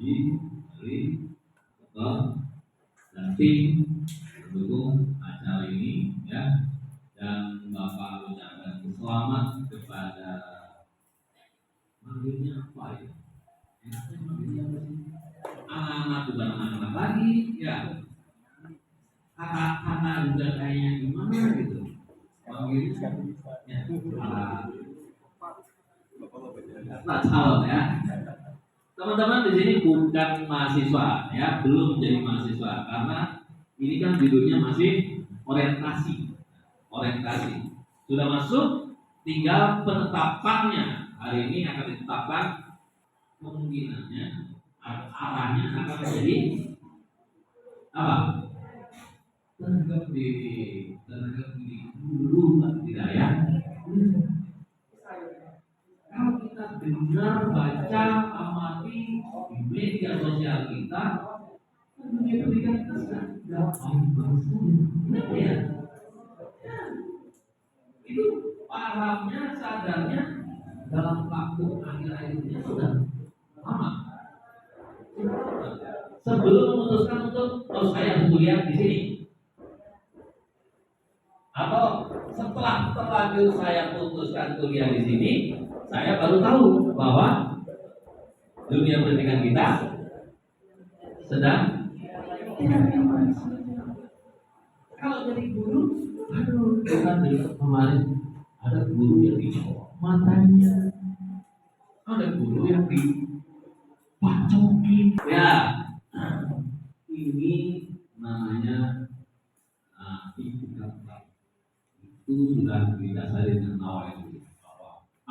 dari ketua dan tim mendukung acara ini ya, dan Bapak ucapkan selamat kepada manggilnya apa ya? Anak-anak bukan anak-anak lagi ya, kakak-kakak juga kayaknya gimana gitu manggilnya ya, calon ya. Teman-teman di sini bukan mahasiswa ya, belum menjadi mahasiswa karena ini kan judulnya masih orientasi. Sudah masuk, tinggal penetapannya. Hari ini akan ditetapkan kemungkinannya, arahnya akan menjadi apa? Tenaga pendidik guru tidak ya? Kalau kita benar baca, amati di media sosial kita, dunia pendidikan kita sudah bagus. Kenapa ya? Itu pahamnya, sadarnya dalam waktu akhir-akhir ini sudah lama. Sebelum memutuskan untuk saya kuliah di sini, atau setelah terlanjur saya putuskan kuliah di sini, saya baru tahu bahwa dunia pendidikan kita sedang kalau jadi guru, bukan dari kemarin ada guru yang dicopot matanya, ada guru yang dipacokin, ya ini namanya itu sudah didasari dengan awal.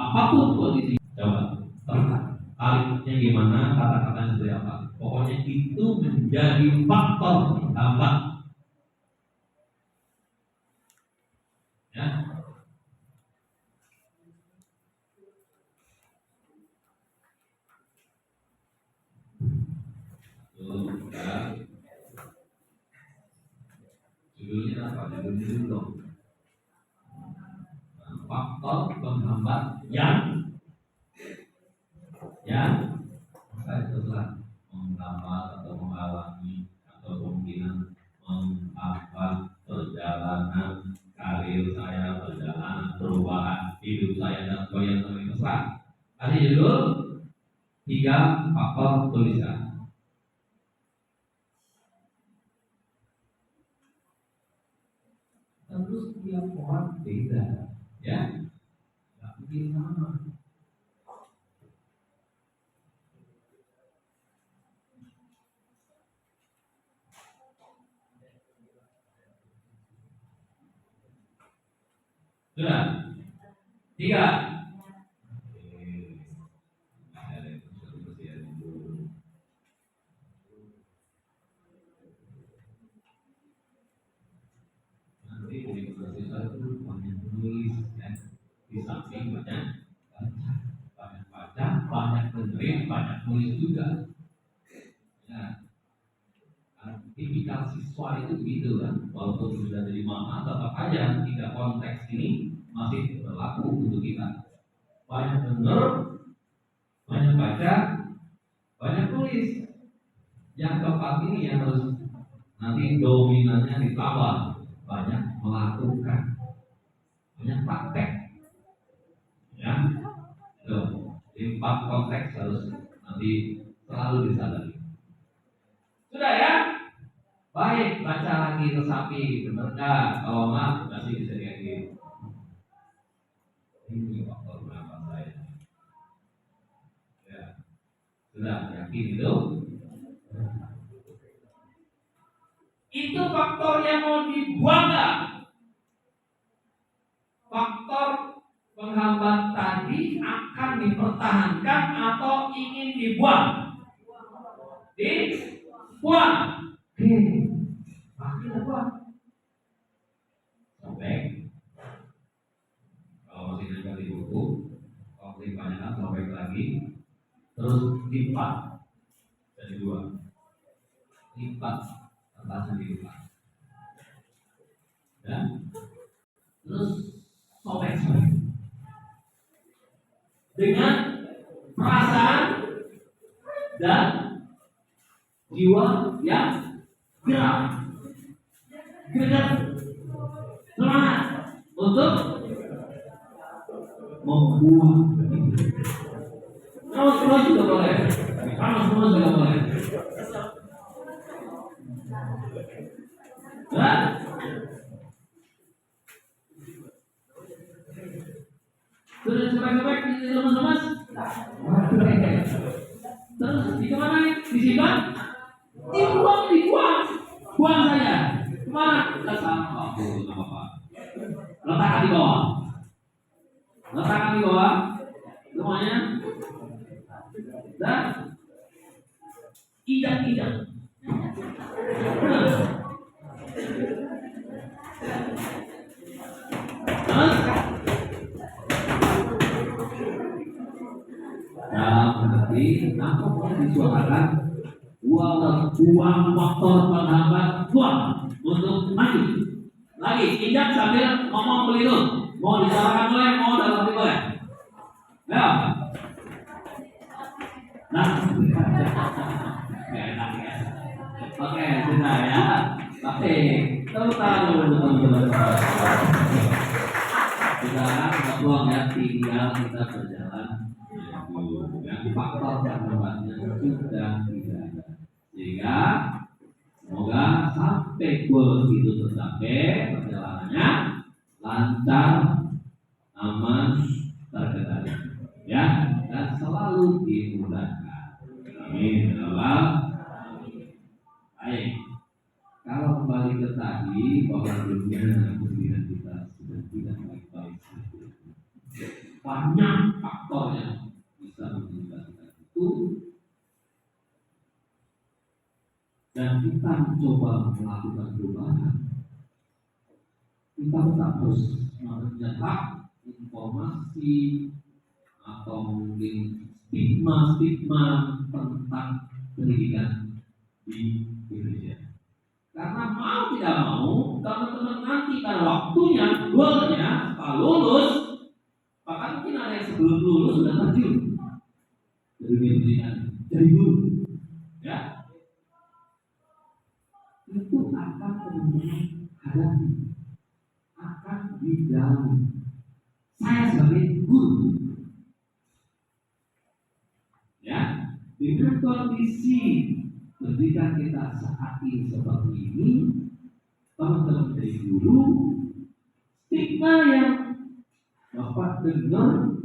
Apapun kondisi, coba kalimatnya gimana, kata-katanya seperti apa, pokoknya itu menjadi faktor tambah ya. Judulnya apa? Judulnya dulu. Faktor penghambat yang terserah menghambat atau menghalangi atau kemungkinan menghambat perjalanan karir saya, perjalanan perubahan hidup saya dan sebagainya, terserah. Kasih judul 3 faktor tulisan. Terus tiap orang beda, ya, nggak mungkin sama. Sudah 3. Nanti di mahasiswa itu banyak menulis ya, di samping banyak baca, banyak dengerin, banyak nulis juga. Ya, tipikal siswa itu begitu kan, walaupun sudah jadi mama, tetap aja 3 konteks ini masih berlaku untuk kita. Banyak denger, banyak baca, banyak tulis. Yang keempat ini yang harus nanti dominannya ditambah, banyak melakukan, banyak praktek. Ya, tuh, 4 konteks harus nanti selalu disadari. Sudah ya? Baik, baca lagi resapi, benar nggak? Kalau enggak, masih bisa diedit. Ini faktor berapa saya? Ya, sudah yakin itu? Itu faktor yang mau dibuang nggak? Faktor penghambat tadi akan dipertahankan atau ingin dibuang? Dibuang. Pasti dibuang. Sobek. Kalau masih nempel di buku, kalau kebanyakan sobek lagi, terus lipat jadi 2. Lipat kertasnya dilipat. Dan terus sobek dengan perasaan dan jiwa yang gerak, greget, semangat untuk membuat. Kalau semua juga boleh, kalau semua juga boleh. Nah, sudah sobek-sobek di lemas-lemas. Terus di kemana nih? Disimpan? Dibuang. Buang saja. Kemana? Ke sampah. Nggak apa-apa. Letakkan di bawah. Semuanya. Dan injak. Berarti apa boleh disuarakan buang faktor penghambat buang untuk maju. Lagi injak sambil ngomong begitu. Mau disuarakan boleh, mau dalam hati boleh. Ya. Nah, enak ya. Oke, sudah ya. Oke, teman-teman. Kita buang ya, tinggal kita berjalan. Yang faktor penghambatnya sudah tidak ada. Sehingga semoga sampai goal itu tercapai, perjalanannya lancar, aman, terkendali, ya, dan selalu dimudahkan. Amin. Baik. Kalau kembali ke tadi bahwa dunia kemudian kita sudah tidak baik-baik saja. Banyak faktor yang bisa menyebabkan itu, dan kita mencoba melakukan perubahan. Kita tetap harus mencetak informasi atau mungkin stigma tentang pendidikan di Indonesia. Karena mau tidak mau, teman-teman nanti pada waktunya, goalnya, setelah lulus, bahkan mungkin ada yang sebelum lulus sudah terjun dari pendidikan, jadi guru, ya. Itu akan teman-teman hadapi, akan dijalani. Saya sebagai guru, ya, dengan kondisi pendidikan kita saat ini seperti ini, teman-teman dari guru, stigma yang Bapak dengar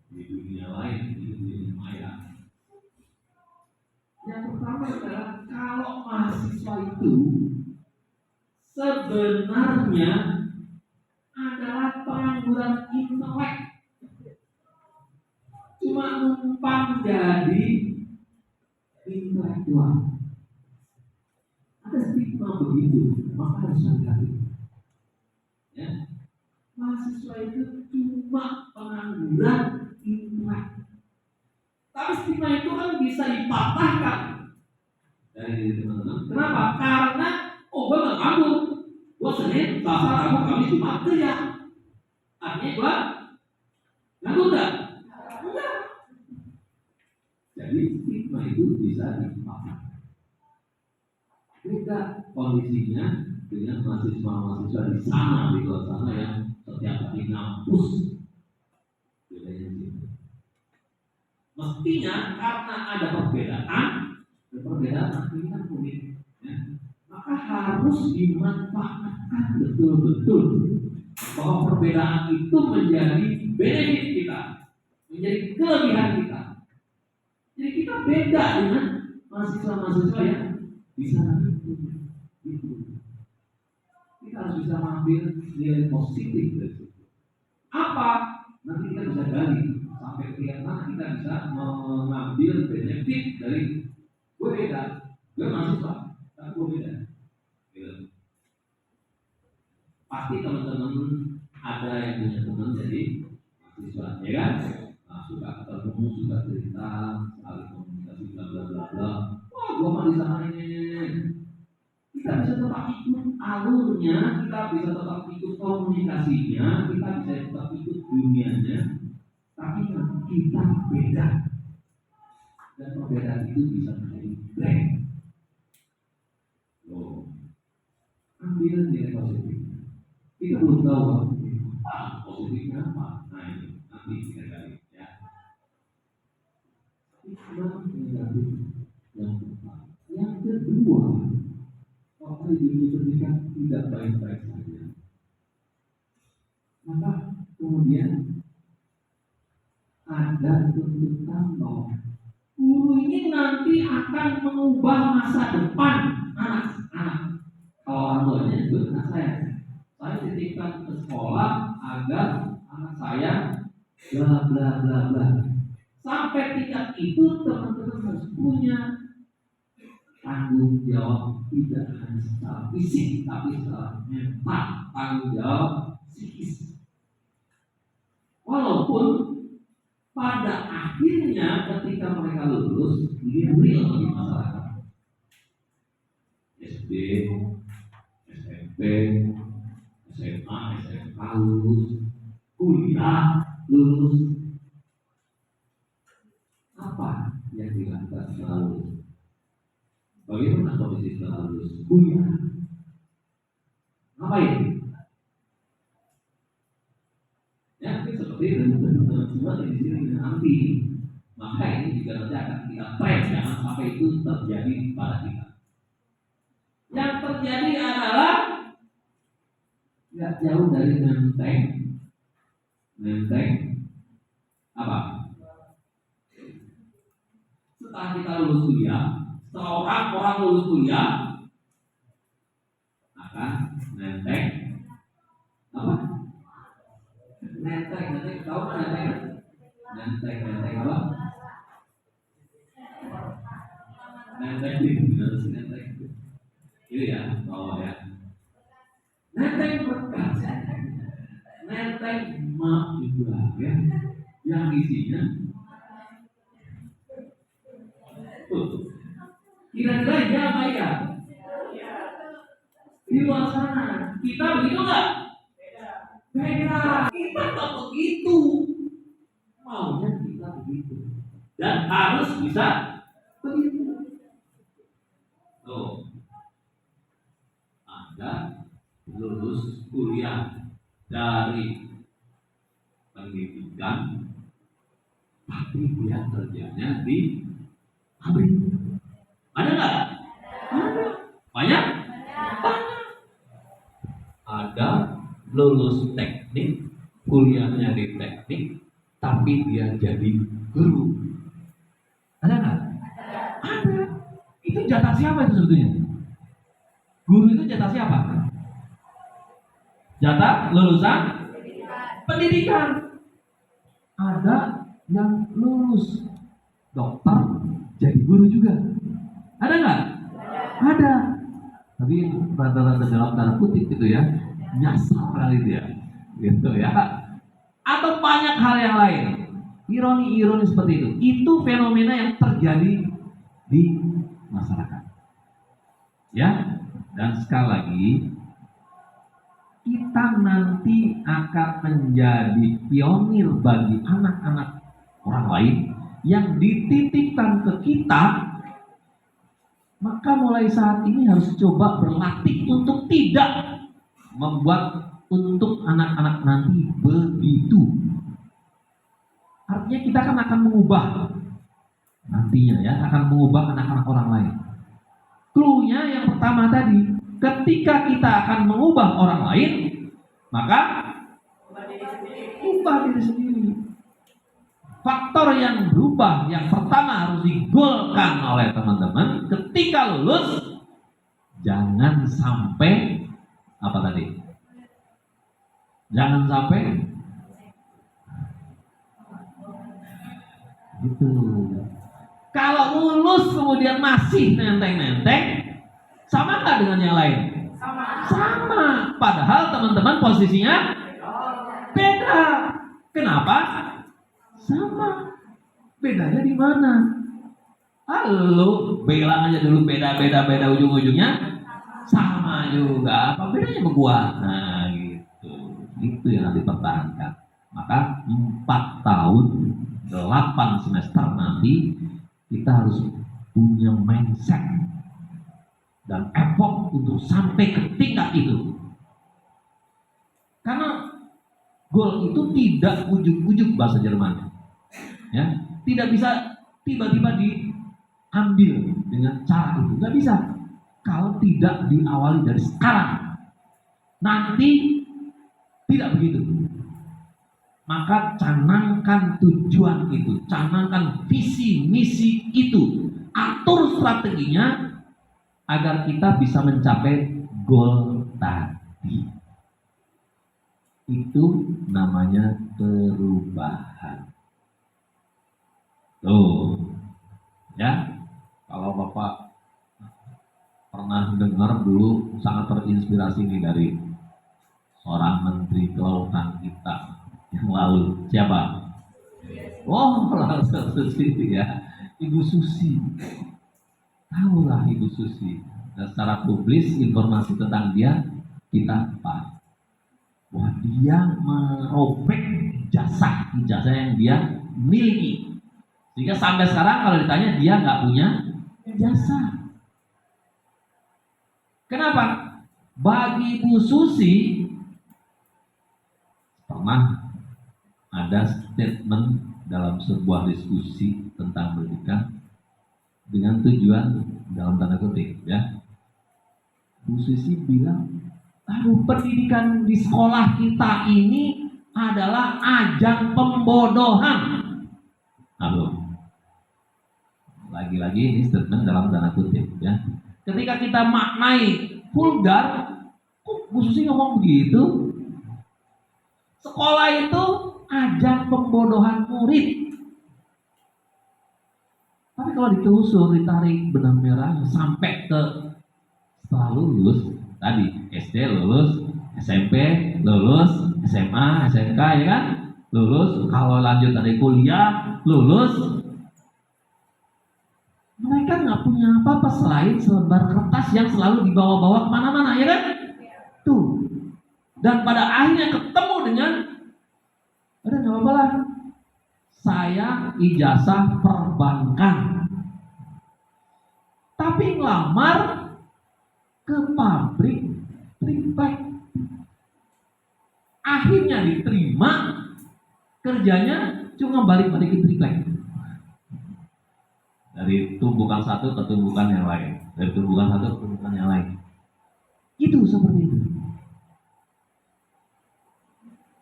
di dunia lain, di dunia maya. Yang pertama adalah kalau mahasiswa itu sebenarnya adalah pengangguran intelek, cuma numpang jadi intelektual. Ada stigma begitu, maka harus hati-hati. Ya, mahasiswa itu cuma pengangguran intelek. Tapi stigma itu kan bisa dipatahkan dari teman-teman. Kenapa? Karena gue nggak nganggur, gue Senin, Selasa, Rabu, Kamis, Jumat kerja. Artinya gue nganggur nggak? Enggak. Jadi stigma itu bisa dipatahkan. Beda kondisinya dengan mahasiswa di sana, di luar sana yang setiap hari ngampus. Bedanya sih. Mestinya karena ada perbedaan ini kan unik, ya, maka harus dimanfaatkan betul-betul bahwa perbedaan itu menjadi benefit kita, menjadi kelebihan kita. Jadi kita beda dengan mahasiswa-mahasiswa yang bisa itu. Kita harus bisa mengambil nilai positif dari situ. Apa? Nanti kita bisa gali sampai kelihatan kita bisa mengambil benefit dari gue beda, gue mahasiswa, tapi gue beda. Gitu. Pasti teman-teman ada yang punya teman jadi mahasiswa, ya kan? Nah, suka ketemu, suka cerita, saling komunikasi, bla bla bla bla. Wah, gue mah di sana ini. Kita bisa tetap ikut alurnya, kita bisa tetap ikut komunikasinya, kita bisa tetap ikut dunianya, tapi kita beda. Dan perbedaan itu bisa menjadi brand. Loh, ambil nilai positif. Kita belum tahu positifnya apa. Nah ini nanti kita cari ya. Hikmah negatif yang pertama. Yang kedua, orang di dunia pendidikan tidak baik-baik saja. Maka kemudian ada tuntutan bahwa guru ini nanti akan mengubah masa depan anak-anak. Kalau orang tuanya juga anak saya titipkan ke sekolah agar anak saya bla bla bla bla. Sampai tingkat itu teman-teman harus punya tanggung jawab tidak hanya secara fisik tapi secara mental, tanggung jawab psikis. Walaupun pada akhirnya ketika mereka lulus ini real di masyarakat. SD, SMP, SMA, SMK lulus, kuliah lulus. Apa yang dilakukan setelah lulus? Bagaimana kondisi setelah lulus? Kuliah. Ngapain? Ya, seperti itu. Cuma di sini nanti, maka ini juga nanti akan kita tren, jangan sampai itu terjadi pada kita. Yang terjadi adalah tidak jauh dari menteng apa? Setelah kita lulus kuliah, setelah orang lulus kuliah akan menteng apa? Menteng tahu kan menteng apa? Menteng itu ya, oh ya. Menteng berkas, menteng map juga ya, yang isinya kira-kira ya apa ya? Di luar sana kita begitu nggak? Beda. Kita tak begitu. Maunya kita begitu. Dan harus bisa begitu. Tuh. Anda lulus kuliah dari pendidikan, tapi dia kerjanya di pabrik. Ada nggak? Ada. Banyak? Banyak. Ada lulus teknik, kuliahnya di teknik, tapi dia jadi guru. Ada nggak? Ada. Itu jatah siapa itu sebetulnya? Guru itu jatah siapa? Jatah lulusan pendidikan. Ada yang lulus dokter jadi guru juga. Ada nggak? Ada. Tapi rata-rata dalam tanda kutip gitu ya, nyasar kali itu ya, gitu ya. Atau banyak hal yang lain, ironi-ironi seperti itu. Itu fenomena yang terjadi di masyarakat. Ya, dan sekali lagi kita nanti akan menjadi pionir bagi anak-anak orang lain yang dititipkan ke kita. Maka mulai saat ini harus coba berlatih untuk tidak membuat untuk anak-anak nanti begitu. Artinya kita akan mengubah nantinya ya, akan mengubah anak-anak orang lain. Clue-nya yang pertama tadi, ketika kita akan mengubah orang lain, maka ubah diri sendiri. Faktor yang berubah yang pertama harus digolkan oleh teman-teman ketika lulus. Jangan sampai apa tadi? Jangan sampai gitu. Kalau lulus kemudian masih nenteng-nenteng, sama nggak dengan yang lain? Sama. Padahal teman-teman posisinya beda. Kenapa? Sama. Bedanya di mana? Halo, bilang aja dulu beda ujung-ujungnya sama juga. Apa bedanya sama gua? Nah, gitu. Itu yang nanti dipertahankan. Maka 4 tahun 8 semester nanti kita harus punya mindset dan effort untuk sampai ke tingkat itu. Karena gol itu tidak ujuk-ujuk bahasa Jerman, ya, tidak bisa tiba-tiba diambil dengan cara itu, nggak bisa. Kalau tidak diawali dari sekarang, nanti tidak begitu. Maka canangkan tujuan itu, canangkan visi misi itu, atur strateginya agar kita bisa mencapai goal tadi. Itu namanya perubahan. Tuh, ya. Kalau Bapak pernah dengar dulu, sangat terinspirasi nih dari seorang menteri kelautan kita yang lalu. Siapa? Oh, langsung Susi ya. Ibu Susi. Tahulah Ibu Susi. Dan secara publis informasi tentang dia kita apa? Wah, dia merobek ijazah yang dia miliki, sehingga sampai sekarang kalau ditanya dia nggak punya ijazah. Kenapa? Bagi Bu Susi pernah ada statement dalam sebuah diskusi tentang pendidikan dengan tujuan dalam tanda kutip, ya. Bu Susi bilang, pendidikan di sekolah kita ini adalah ajang pembodohan. Lagi-lagi ini statement dalam tanda kutip, ya. Ketika kita maknai vulgar, kok Bu Susi ngomong begitu? Sekolah itu ajang pembodohan murid. Tapi kalau ditelusur, ditarik benang merahnya sampai ke setelah lulus, tadi SD lulus, SMP lulus, SMA, SMK, ya kan, lulus. Kalau lanjut dari kuliah lulus, mereka nggak punya apa-apa selain selembar kertas yang selalu dibawa-bawa kemana-mana, ya kan? Tuh. Dan pada akhirnya ketemu dengan, udah nggak apa-apa lah, saya ijazah perbankan, tapi ngelamar ke pabrik triplek. Akhirnya diterima, kerjanya cuma balik-balik ke triplek. Dari tumbukan satu ke tumbukan yang lain, dari tumbukan satu ke tumbukan yang lain. Itu seperti itu.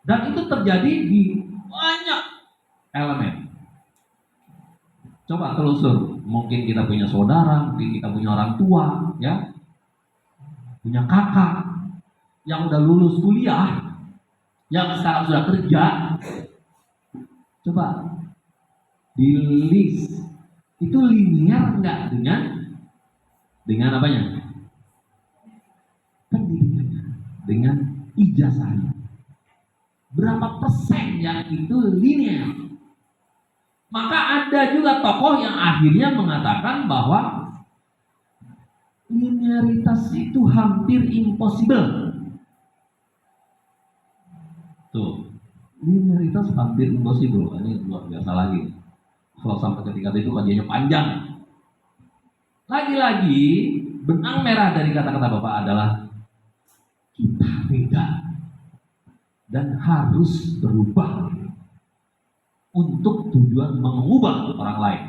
Dan itu terjadi di banyak elemen. Coba telusur, mungkin kita punya saudara, mungkin kita punya orang tua, ya, punya kakak yang udah lulus kuliah, yang sekarang sudah kerja. Coba di list itu linear nggak dengan apanya? Pendidikannya, dengan ijazahnya. Berapa persen yang itu linear? Maka ada juga tokoh yang akhirnya mengatakan bahwa linearitas itu hampir impossible. Tuh, linearitas hampir impossible. Ini luar biasa lagi. Kalau sampai ketika itu kajiannya panjang. Lagi-lagi benang merah dari kata-kata Bapak adalah kita beda dan harus berubah untuk tujuan mengubah orang lain.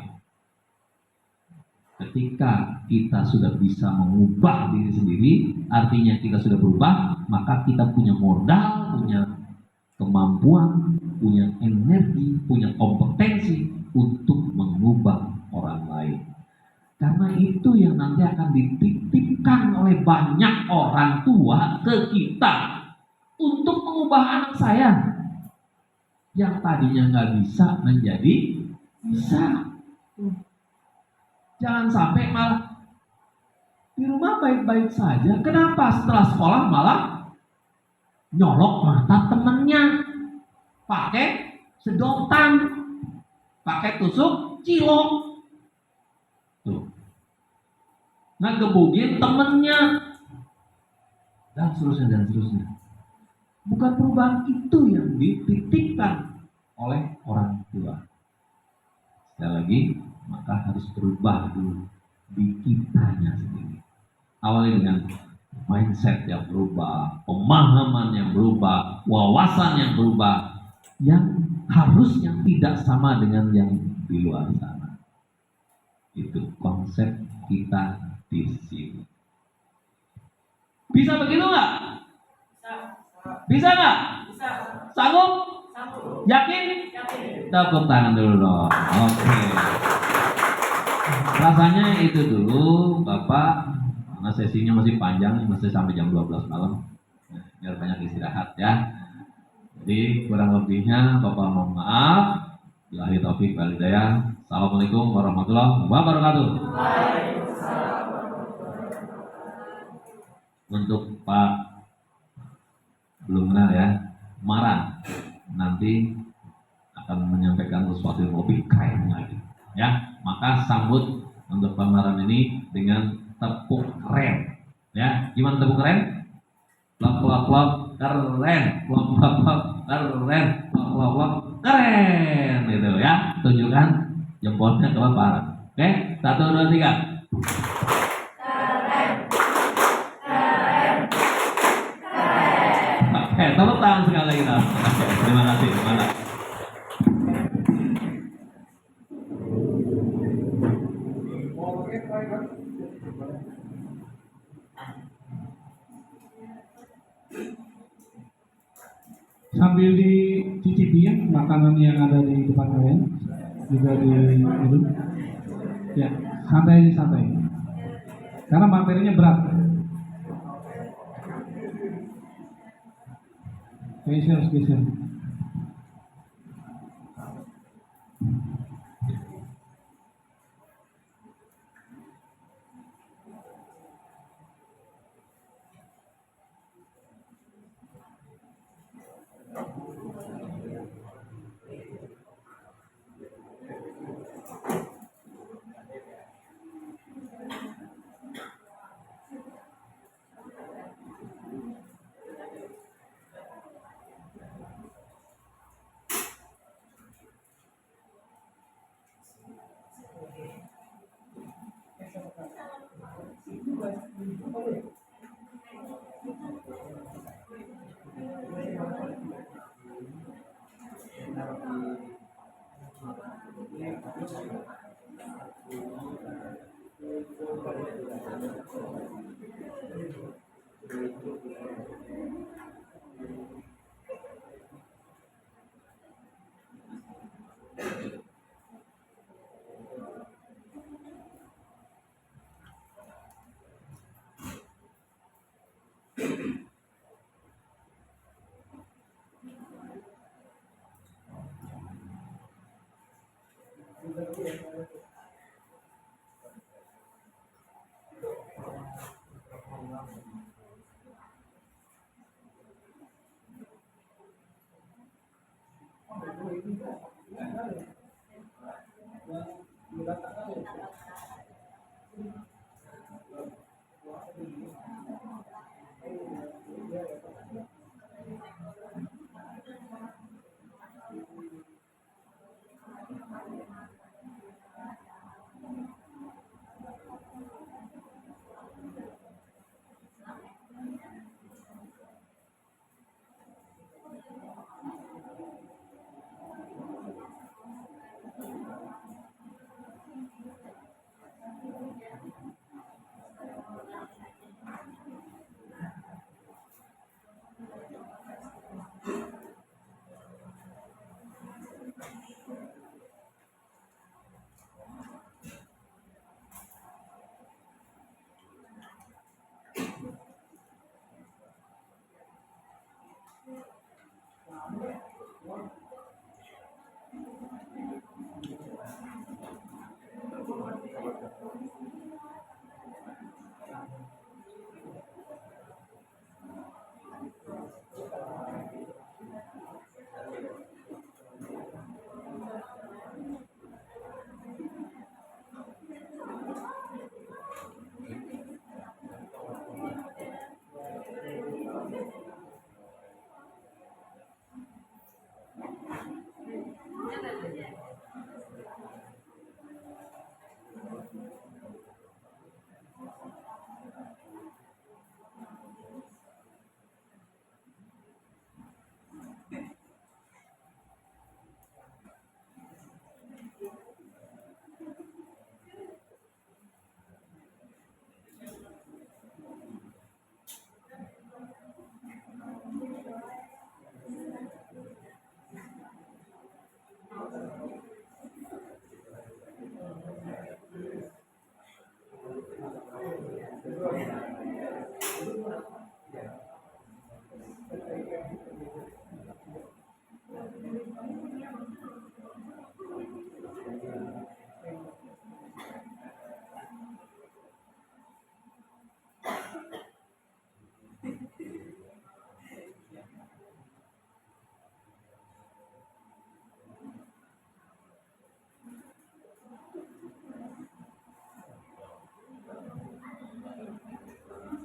Ketika kita sudah bisa mengubah diri sendiri, artinya kita sudah berubah, maka kita punya modal, punya kemampuan, punya energi, punya kompetensi untuk mengubah orang lain. Karena itu yang nanti akan dititipkan oleh banyak orang tua ke kita untuk mengubah anak saya yang tadinya nggak bisa menjadi bisa. Jangan sampai malah di rumah baik-baik saja, kenapa setelah sekolah malah nyolok mata temennya, pakai sedotan, pakai tusuk cilok, tuh, ngegebugin temennya, dan seterusnya. Bukan perubahan itu yang dititipkan oleh orang tua. Sekali lagi, maka harus berubah dulu di kitanya sendiri. Awalnya dengan mindset yang berubah, pemahaman yang berubah, wawasan yang berubah, yang harusnya tidak sama dengan yang di luar sana. Itu konsep kita di sini. Bisa begitu nggak? Bisa nggak? Sanggup? Yakin? Tepuk tangan dulu dong. Oke. Rasanya itu dulu, Bapak, karena sesinya masih panjang, masih sampai jam 12 malam. Biar banyak istirahat ya. Jadi kurang lebihnya Bapak mohon maaf. Billahi taufik wal hidayah. Assalamualaikum warahmatullahi wabarakatuh. Untuk Pak belum kenal ya, Marah nanti akan menyampaikan sesuatu yang lebih keren lagi ya. Maka sambut untuk pameran ini dengan tepuk keren ya. Gimana tepuk keren? Plop plop plop keren, plop plop plop keren, plop plop plop keren gitu ya. Tunjukkan jempolnya ke Bapak. Oke, 1, 2, 3. Oke, tepuk tangan sekali lagi. Oke, terima kasih. Mantap. Sambil dicicipi ya makanan yang ada di depan kalian juga di minum ya, santai karena materinya berat. Geser.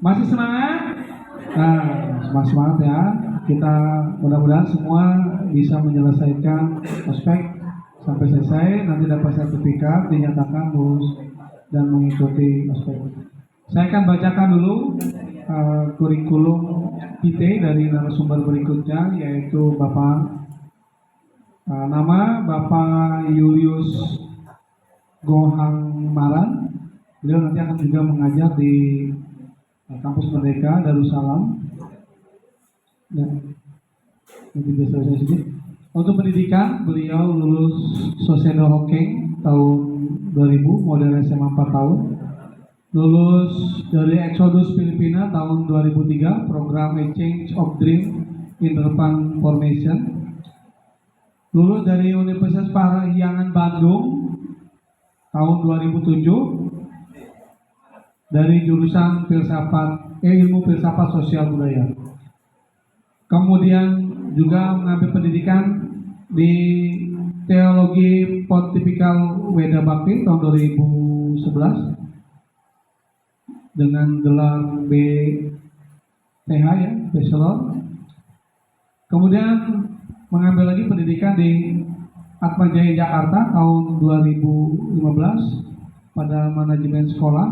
Masih semangat? Nah, semangat ya. Kita mudah-mudahan semua bisa menyelesaikan ospek sampai selesai, nanti dapat sertifikat, dinyatakan lulus dan mengikuti ospek. Saya akan bacakan dulu kurikulum PT dari narasumber berikutnya, yaitu nama Bapak Julius Gohang Maran. Beliau nanti akan juga mengajar di Kampus Merdeka Darussalam. Dan nanti bisa saya sedikit. Untuk pendidikan, beliau lulus Sosedo Hokeng tahun 2000, model SMA 4 tahun. Lulus dari Exodus Filipina tahun 2003, program Exchange of Dream in Urban Formation. Lulus dari Universitas Parahyangan Bandung tahun 2007 dari jurusan ilmu filsafat sosial budaya. Kemudian juga mengambil pendidikan di Teologi Pontifikal Weda Bakti tahun 2011 dengan gelar BPH ya, Bachelor. Kemudian mengambil lagi pendidikan di Atmajaya Jakarta tahun 2015 pada manajemen sekolah.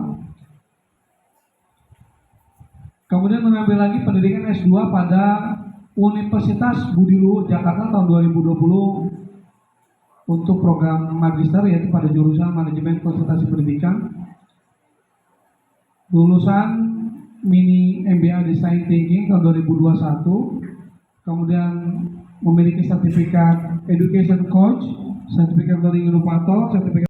Kemudian mengambil lagi pendidikan S2 pada Universitas Budi Luhur Jakarta tahun 2020 untuk program magister, yaitu pada jurusan manajemen konsultasi pendidikan. Lulusan mini MBA Design Thinking tahun 2021. Kemudian memiliki sertifikat Education Coach, sertifikat Learning Innovator, sertifikat